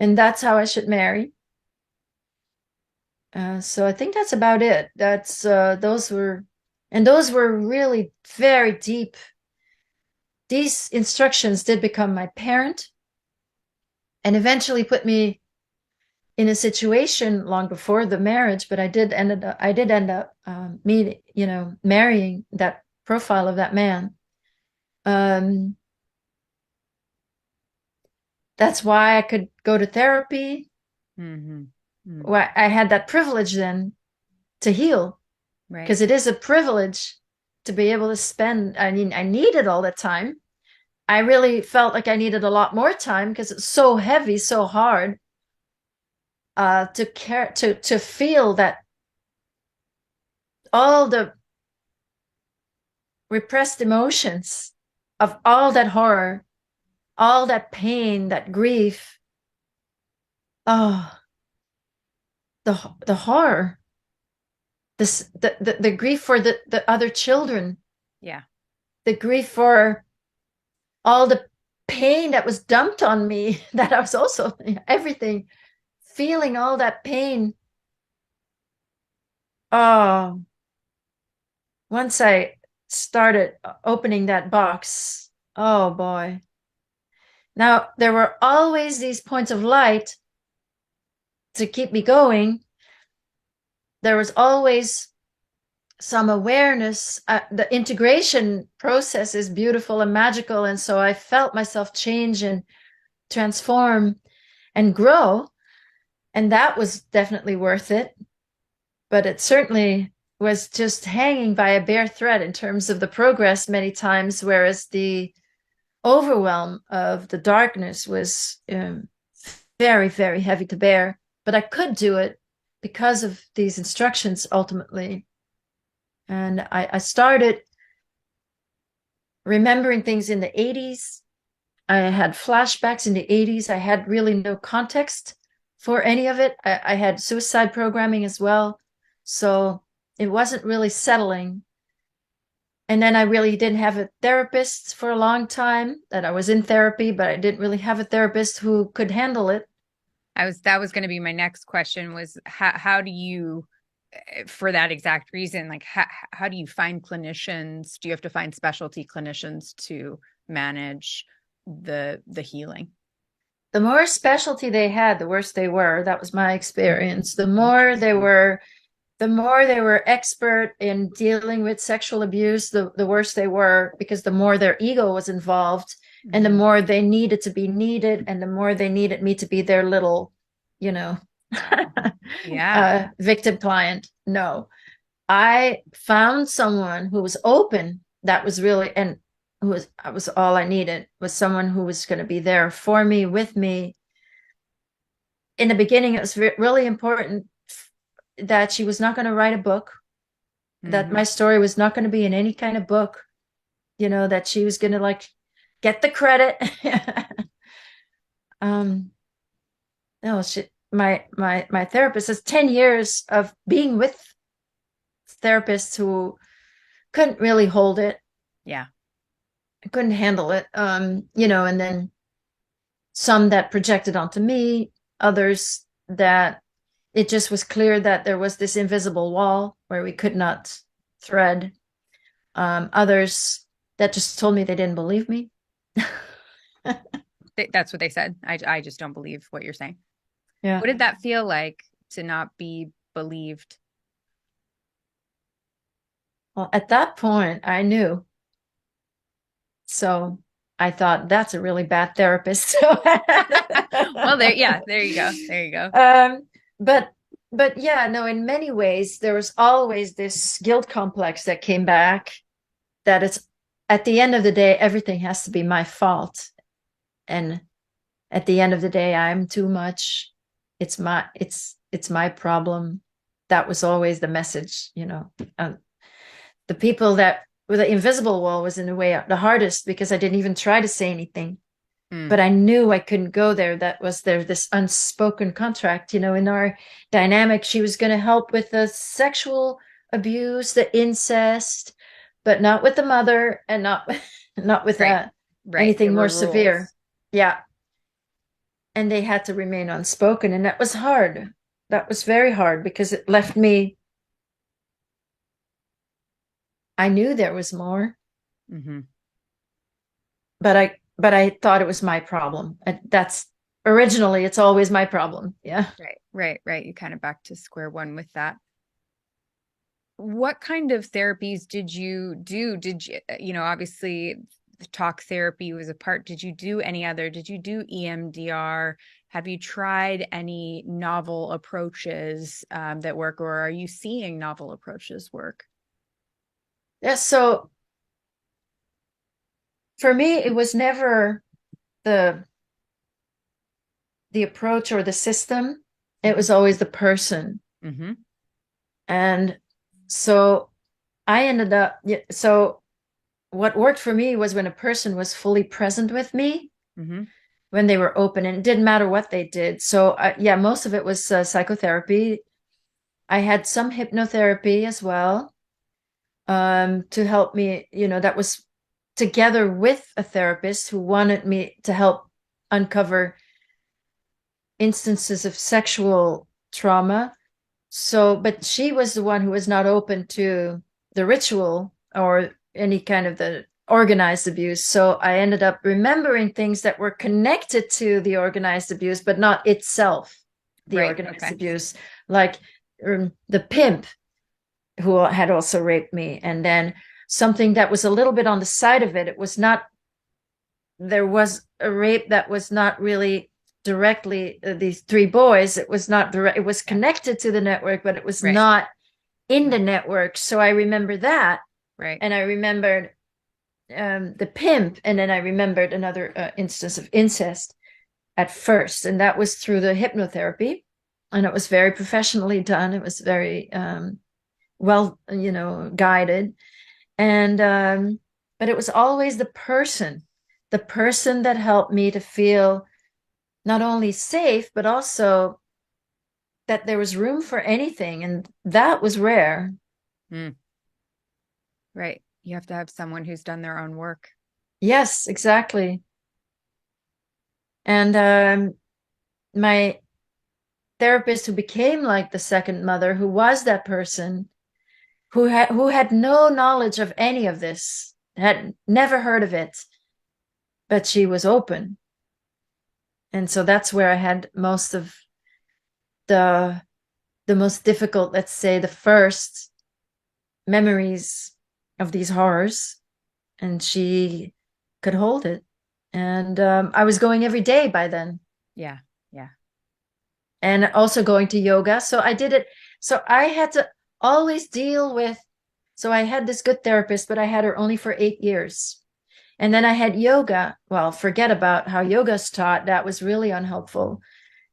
And that's how I should marry. So I think that's about it. Those were really very deep. These instructions did become my parent and eventually put me in a situation long before the marriage, but I did end up marrying that profile of that man. Um, That's why I could go to therapy. Mm-hmm. Mm. Why I had that privilege then to heal, Right. because it is a privilege to be able to spend. I mean, I needed all that time. I really felt like I needed a lot more time because it's so heavy, so hard to care to feel that all the repressed emotions of all that horror, all that pain, that grief. Oh, the horror, this the grief for the other children, Yeah. the grief for all the pain that was dumped on me, that I was also everything, feeling all that pain. Oh, once I started opening that box, oh boy. Now, there were always these points of light to keep me going. There was always some awareness. The integration process is beautiful and magical. And so I felt myself change and transform and grow. And that was definitely worth it. But it certainly was just hanging by a bare thread in terms of the progress many times, whereas the overwhelm of the darkness was very, very heavy to bear. But I could do it because of these instructions ultimately. And I started remembering things in the 80s. I had flashbacks in the 80s. I had really no context for any of it. I had suicide programming as well. So it wasn't really settling. And then I really didn't have a therapist for a long time, that I was in therapy, but I didn't really have a therapist who could handle it. That was going to be my next question was how do you for that exact reason like how do you find clinicians? Do you have to find specialty clinicians to manage the healing? The more specialty they had, the worse they were. That was my experience. Interesting. The more they were expert in dealing with sexual abuse, the worse they were, because the more their ego was involved and the Mm-hmm. more they needed to be needed and the more they needed me to be their little, you know, Wow. Yeah. victim client. No, I found someone who was open. That was really, and who was all I needed, was someone who was going to be there for me, with me. In the beginning, it was really important that she was not going to write a book, that Mm-hmm. my story was not going to be in any kind of book, that she was going to like get the credit. um, no, my therapist has 10 years of being with therapists who couldn't really hold it, Yeah. couldn't handle it. And then some that projected onto me, others that it just was clear that there was this invisible wall where we could not thread. Others that just told me they didn't believe me. That's what they said. I just don't believe what you're saying. Yeah. What did that feel like to not be believed? Well, at that point, I knew. So I thought that's a really bad therapist. Well, there, yeah, there you go. There you go. um, but but yeah, no, in many ways, there was always this guilt complex that came back, that it's at the end of the day, everything has to be my fault. And at the end of the day, I'm too much. It's my problem. That was always the message. The people that with the invisible wall was in a way the hardest, because I didn't even try to say anything. Mm, But I knew I couldn't go there. That was there, this unspoken contract, in our dynamic. She was going to help with the sexual abuse, the incest, but not with the mother, and not not with right. Right. There anything more were severe. rules. Yeah. And they had to remain unspoken. And that was hard. That was very hard, because it left me, I knew there was more, Mm-hmm. but I thought it was my problem. And that's originally, it's always my problem. Yeah. Right. Right. Right. You kind of back to square one with that. What kind of therapies did you do? Did you, obviously the talk therapy was a part. Did you do any other? Did you do EMDR? Have you tried any novel approaches that work, or are you seeing novel approaches work? Yeah, so for me, it was never the the approach or the system. It was always the person. Mm-hmm. And so I ended up, so what worked for me was when a person was fully present with me, Mm-hmm. when they were open, and it didn't matter what they did. So yeah, most of it was psychotherapy. I had some hypnotherapy as well, to help me, that was together with a therapist who wanted me to help uncover instances of sexual trauma. So, but she was the one who was not open to the ritual or any kind of the organized abuse. So I ended up remembering things that were connected to the organized abuse, but not itself, the Right. organized Okay. abuse, like the pimp who had also raped me. And then something that was a little bit on the side of it. It was not, there was a rape that was not really directly these three boys. It was not direct, it was Yeah. connected to the network, but it was Right. not in the network. So I remember that. Right. And I remembered the pimp. And then I remembered another instance of incest at first. And that was through the hypnotherapy. And it was very professionally done. It was very well, guided. And, but it was always the person that helped me to feel not only safe, but also that there was room for anything. And that was rare. Mm. Right. You have to have someone who's done their own work. Yes, exactly. And my therapist, who became like the second mother, who was that person who had no knowledge of any of this, had never heard of it, but she was open. And so that's where I had most of the the most difficult, let's say, the first memories of these horrors. And she could hold it. And I was going every day by then, Yeah. Yeah. and also going to yoga. So I did it. So I had to always deal with. So I had this good therapist, but I had her only for 8 years. And then I had yoga. Well, forget about how yoga's taught. That was really unhelpful.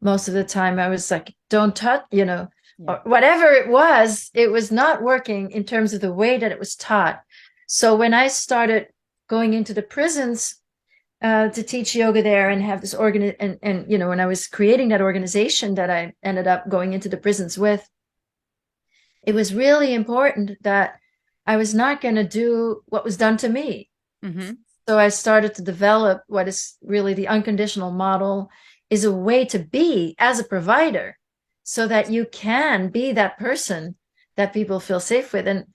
Most of the time I was like, don't touch, Yeah. or whatever it was not working in terms of the way that it was taught. So when I started going into the prisons to teach yoga there and have this and when I was creating that organization that I ended up going into the prisons with, it was really important that I was not going to do what was done to me. Mm-hmm. So I started to develop what is really the unconditional model, is a way to be as a provider so that you can be that person that people feel safe with. And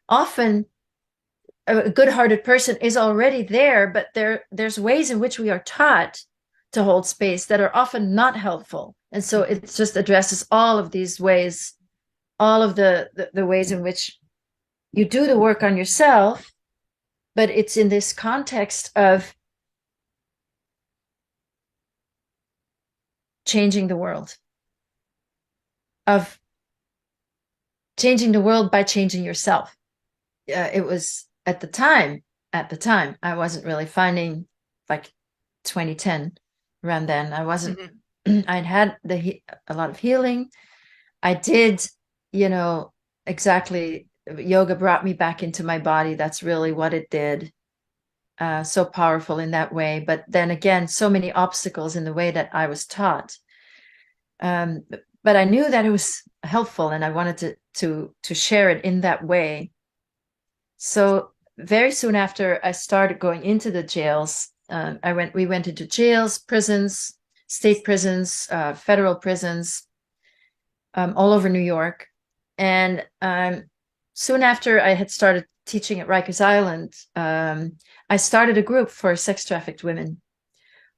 often a good-hearted person is already there, but there's ways in which we are taught to hold space that are often not helpful. And so Mm-hmm. it just addresses all of these ways, all of the ways in which you do the work on yourself, but it's in this context of changing the world, of changing the world by changing yourself. It was at the time, I wasn't really finding, like 2010, around then. I wasn't, Mm-hmm. I'd had a lot of healing. I did, you know, exactly. Yoga brought me back into my body. That's really what it did. So powerful in that way. But then again, so many obstacles in the way that I was taught. But I knew that it was helpful, and I wanted to share it in that way. So very soon after I started going into the jails, we went into jails, prisons, state prisons, federal prisons, all over New York. And soon after I had started teaching at Rikers Island, I started a group for sex trafficked women.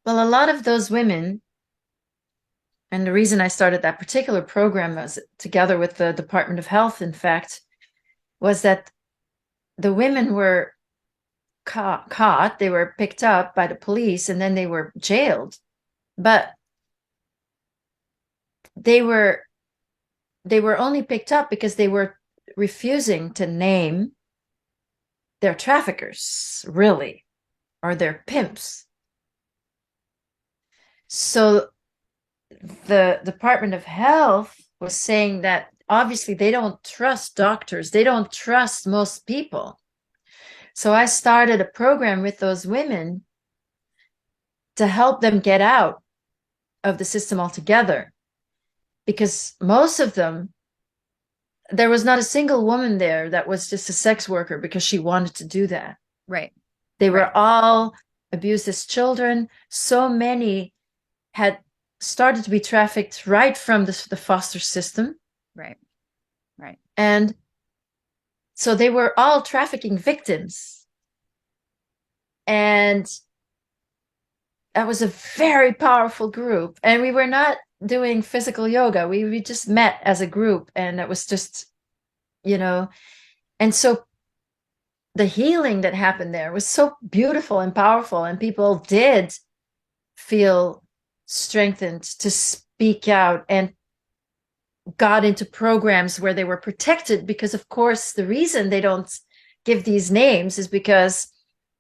Well, a lot of those women, and the reason I started that particular program was together with the Department of Health, in fact, was that the women were caught, they were picked up by the police, and then they were jailed. But they were they were only picked up because they were refusing to name their traffickers, really, or their pimps. So the Department of Health was saying that obviously they don't trust doctors, they don't trust most people. So I started a program with those women to help them get out of the system altogether, because most of them, there was not a single woman there that was just a sex worker because she wanted to do that. Right. They Right. were all abused as children. So many had started to be trafficked right from the foster system. Right. Right. And so they were all trafficking victims. And that was a very powerful group. And we were not doing physical yoga. We just met as a group, and it was just, you know, and so the healing that happened there was so beautiful and powerful, and people did feel strengthened to speak out and got into programs where they were protected, because of course the reason they don't give these names is because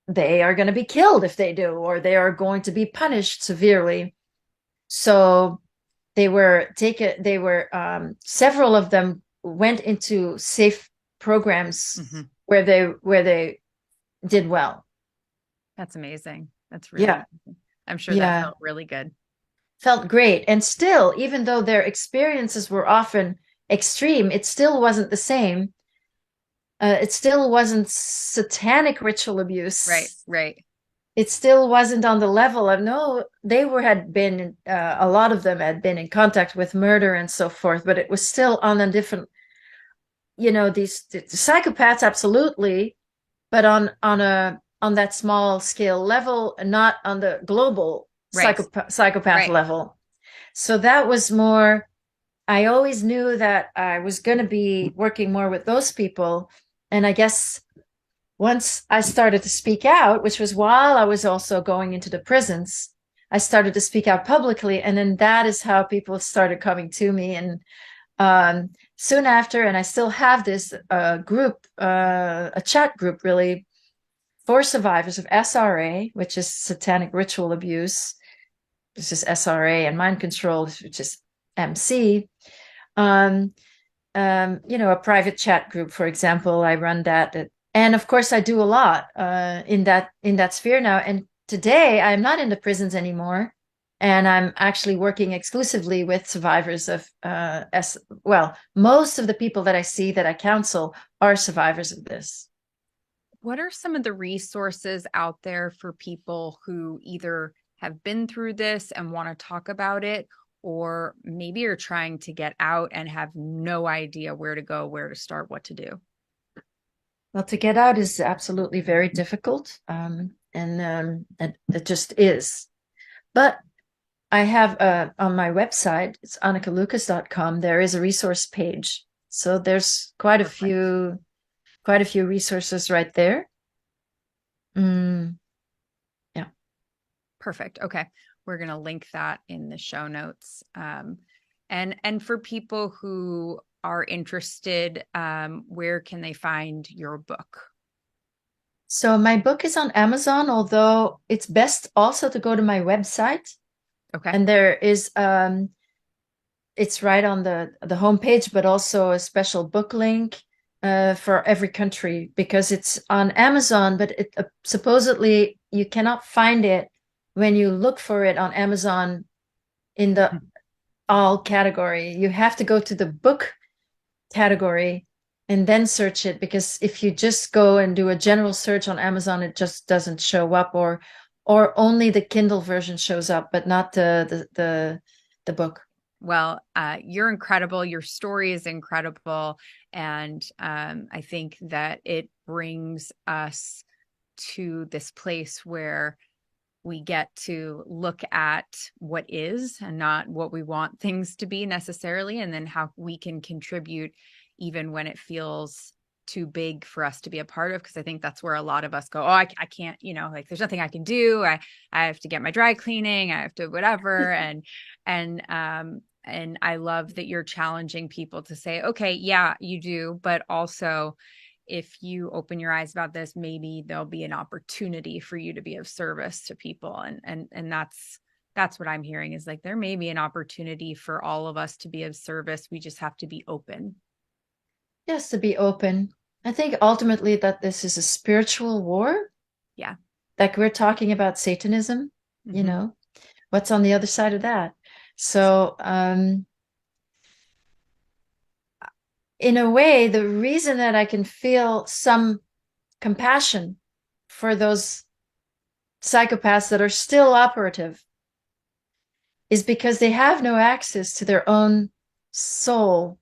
they are going to be killed if they do, or they are going to be punished severely. So they were taken, several of them went into safe programs where they did well. That's amazing. That's really Yeah. amazing. I'm sure that Yeah. felt really good. Felt great. And still, even though their experiences were often extreme, it still wasn't the same. It still wasn't satanic ritual Right. abuse. Right. It still wasn't on the level of, no, they were had been a lot of them had been in contact with murder and so forth, but it was still on a different, these the psychopaths, absolutely, but on that small scale level, not on the global Right. psychopath Right. level. So that was more, I always knew that I was going to be working more with those people. And I guess once I started to speak out, which was while I was also going into the prisons, I started to speak out publicly. And then that is how people started coming to me. And soon after, and I still have this group, a chat group really, for survivors of SRA, which is satanic ritual abuse. This is SRA, and mind control, which is MC. Um, a private chat group, for example. I run that, and of course, I do a lot in that sphere now. And today, I'm not in the prisons anymore, and I'm actually working exclusively with survivors of well, most of the people that I see that I counsel are survivors of this. What are some of the resources out there for people who either have been through this and want to talk about it, or maybe are trying to get out and have no idea where to go, where to start, what to do? Well, to get out is absolutely very difficult, and it just is. But I have on my website, it's annekelucas.com, there is a resource page. So there's Perfect. quite a few resources right there. Mm, yeah. Perfect. Okay. We're going to link that in the show notes. And for people who are interested, where can they find your book? So my book is on Amazon, although it's best also to go to my website. Okay. And there is it's right on the homepage, but also a special book link for every country, because it's on Amazon, but supposedly you cannot find it when you look for it on Amazon in the all category. You have to go to the book category and then search it, because if you just go and do a general search on Amazon, it just doesn't show up, or only the Kindle version shows up, but not the book. Well, you're incredible. Your story is incredible. And I think that it brings us to this place where we get to look at what is and not what we want things to be necessarily, and then how we can contribute even when it feels too big for us to be a part of, because I think that's where a lot of us go, oh, I can't, like there's nothing I can do. I have to get my dry cleaning, I have to whatever. And I love that you're challenging people to say, okay, yeah, you do, but also if you open your eyes about this, maybe there'll be an opportunity for you to be of service to people. And that's what I'm hearing, is like there may be an opportunity for all of us to be of service. We just have to be open. Yes, to be open. I think ultimately that this is a spiritual war. Yeah. Like we're talking about Satanism, Mm-hmm. what's on the other side of that? So, in a way, the reason that I can feel some compassion for those psychopaths that are still operative is because they have no access to their own soul.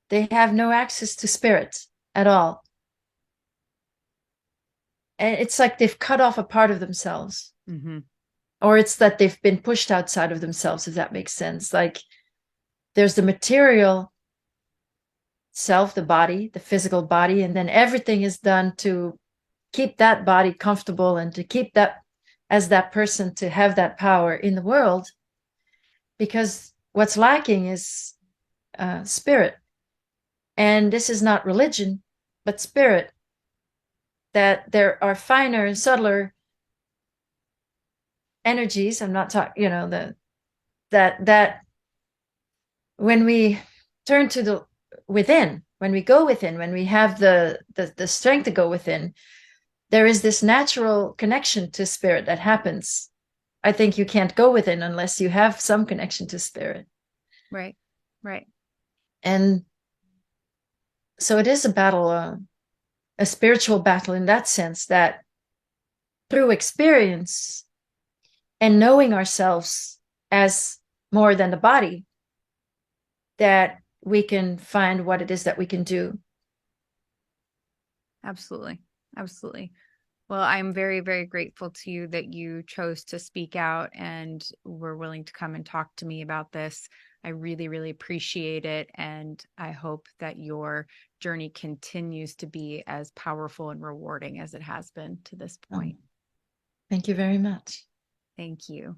They have no access to spirit at all. And it's like they've cut off a part of themselves. Mm-hmm. Or it's that they've been pushed outside of themselves, if that makes sense. Like there's the material self, the body, the physical body, and then everything is done to keep that body comfortable and to keep that as that person to have that power in the world, because what's lacking is spirit. And this is not religion, but spirit, that there are finer and subtler energies. I'm not talking, that when we turn to the within, when we go within, when we have the strength to go within, there is this natural connection to spirit that happens. I think you can't go within unless you have some connection to spirit. Right. Right. And so it is a battle, a spiritual battle in that sense, that through experience and knowing ourselves as more than the body, that we can find what it is that we can do. Absolutely. Absolutely. Well, I'm very, very grateful to you that you chose to speak out and were willing to come and talk to me about this. I really, really appreciate it. And I hope that your journey continues to be as powerful and rewarding as it has been to this point. Thank you very much. Thank you.